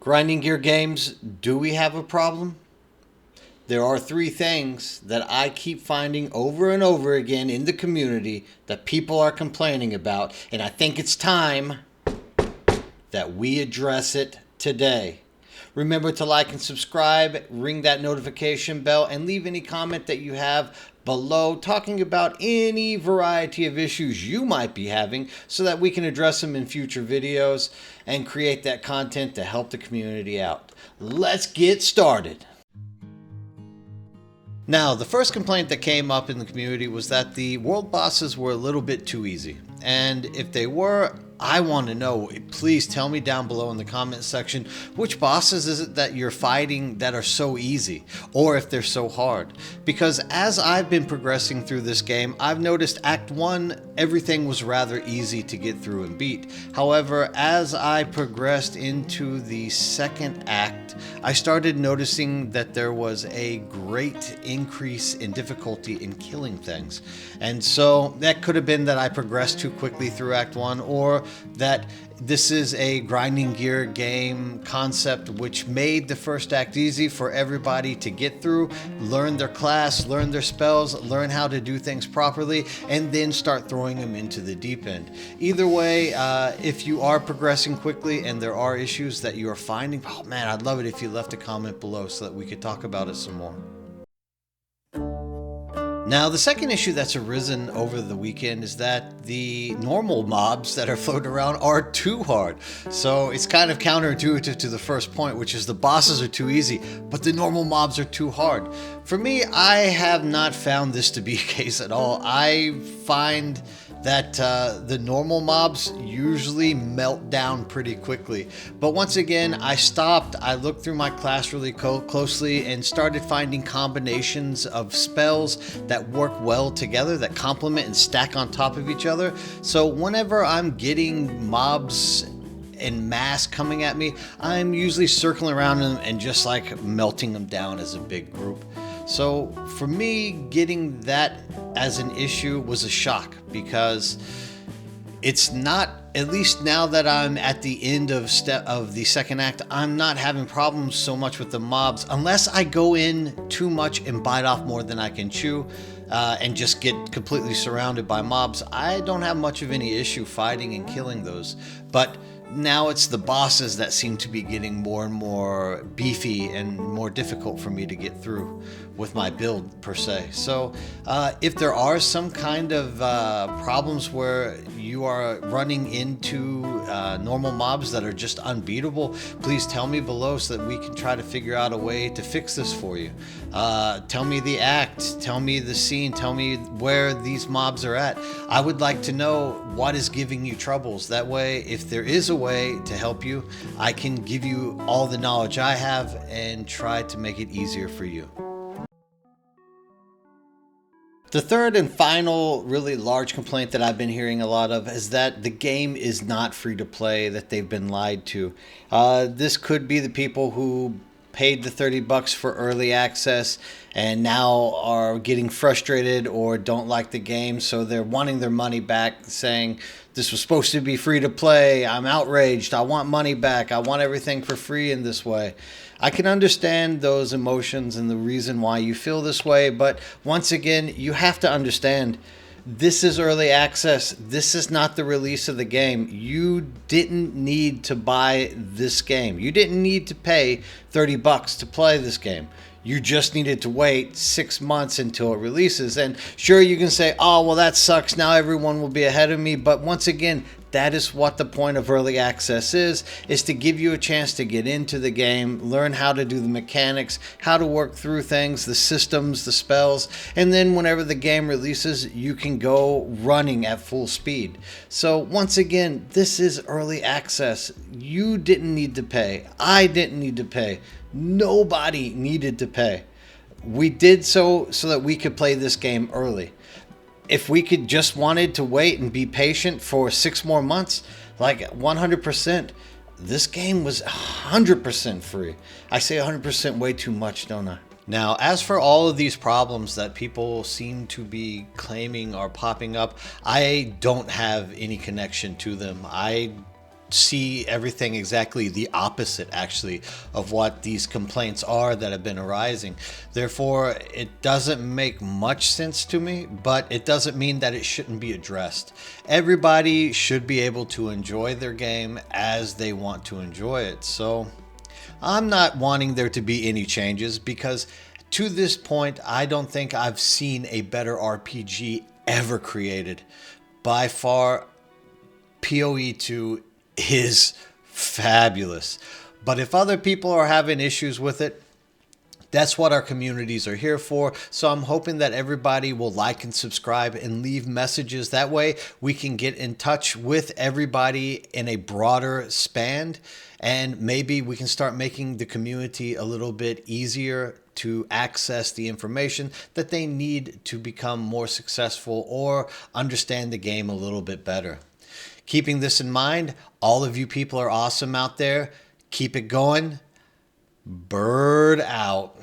Grinding gear games, do we have a problem? There are three things that I keep finding over and over again in the community that people are complaining about, and I think it's time that we address it today. Remember to like and subscribe, ring that notification bell, and leave any comment that you have below talking about any variety of issues you might be having so that we can address them in future videos and create that content to help the community out. Let's get started. Now, the first complaint that came up in the community was that the world bosses were a little bit too easy. And if they were, I want to know. Please tell me down below in the comment section which bosses is it that you're fighting that are so easy, or if they're so hard. Because as I've been progressing through this game, I've noticed Act 1, everything was rather easy to get through and beat. However, as I progressed into the second act, I started noticing that there was a great increase in difficulty in killing things. And so that could have been that I progressed too quickly through Act 1, or that this is a grinding gear game concept which made the first act easy for everybody to get through, learn their class, learn their spells, learn how to do things properly, and then start throwing them into the deep end. Either way, if you are progressing quickly and there are issues that you are finding, oh man, I'd love it if you left a comment below so that we could talk about it some more. Now, the second issue that's arisen over the weekend is that the normal mobs that are floating around are too hard. So it's kind of counterintuitive to the first point, which is the bosses are too easy, but the normal mobs are too hard. For me, I have not found this to be a case at all. I find that the normal mobs usually melt down pretty quickly. But once again, I stopped, I looked through my class really closely and started finding combinations of spells that work well together, that complement and stack on top of each other. So whenever I'm getting mobs in mass coming at me, I'm usually circling around them and just like melting them down as a big group. So for me, getting that as an issue was a shock, because it's not, at least now that I'm at the end of the second act, I'm not having problems so much with the mobs unless I go in too much and bite off more than I can chew and just get completely surrounded by mobs. I don't have much of any issue fighting and killing those, but now it's the bosses that seem to be getting more and more beefy and more difficult for me to get through with my build per se. So if there are some kind of problems where you are running into normal mobs that are just unbeatable, please tell me below so that we can try to figure out a way to fix this for you. Tell me the act, tell me the scene, tell me where these mobs are at. I would like to know what is giving you troubles. That way, if there is a way to help you, I can give you all the knowledge I have and try to make it easier for you. The third and final really large complaint that I've been hearing a lot of is that the game is not free to play, that they've been lied to. This could be the people who paid the $30 for early access and now are getting frustrated or don't like the game, so they're wanting their money back, saying this was supposed to be free to play, I'm outraged, I want money back, I want everything for free in this way. I can understand those emotions and the reason why you feel this way, but once again, you have to understand this is early access. This is not the release of the game. You didn't need to buy this game. You didn't need to pay $30 to play this game. You just needed to wait 6 months until it releases. And sure, you can say, oh, well, that sucks. Now everyone will be ahead of me. But once again, that is what the point of early access is to give you a chance to get into the game, learn how to do the mechanics, how to work through things, the systems, the spells, and then whenever the game releases, you can go running at full speed. So once again, this is early access. You didn't need to pay. I didn't need to pay. Nobody needed to pay. We did so that we could play this game early. If we could just wanted to wait and be patient for 6 more months, like 100%, this game was 100% free. I say 100% way too much, don't I? Now, as for all of these problems that people seem to be claiming are popping up, I don't have any connection to them. I see everything exactly the opposite, actually, of what these complaints are that have been arising. Therefore, it doesn't make much sense to me, but it doesn't mean that it shouldn't be addressed. Everybody should be able to enjoy their game as they want to enjoy it. So I'm not wanting there to be any changes because to this point, I don't think I've seen a better RPG ever created. By far, PoE 2 is fabulous. But if other people are having issues with it, that's what our communities are here for. So I'm hoping that everybody will like and subscribe and leave messages. That way we can get in touch with everybody in a broader span. And maybe we can start making the community a little bit easier to access the information that they need to become more successful or understand the game a little bit better. Keeping this in mind, all of you people are awesome out there. Keep it going. Bird out.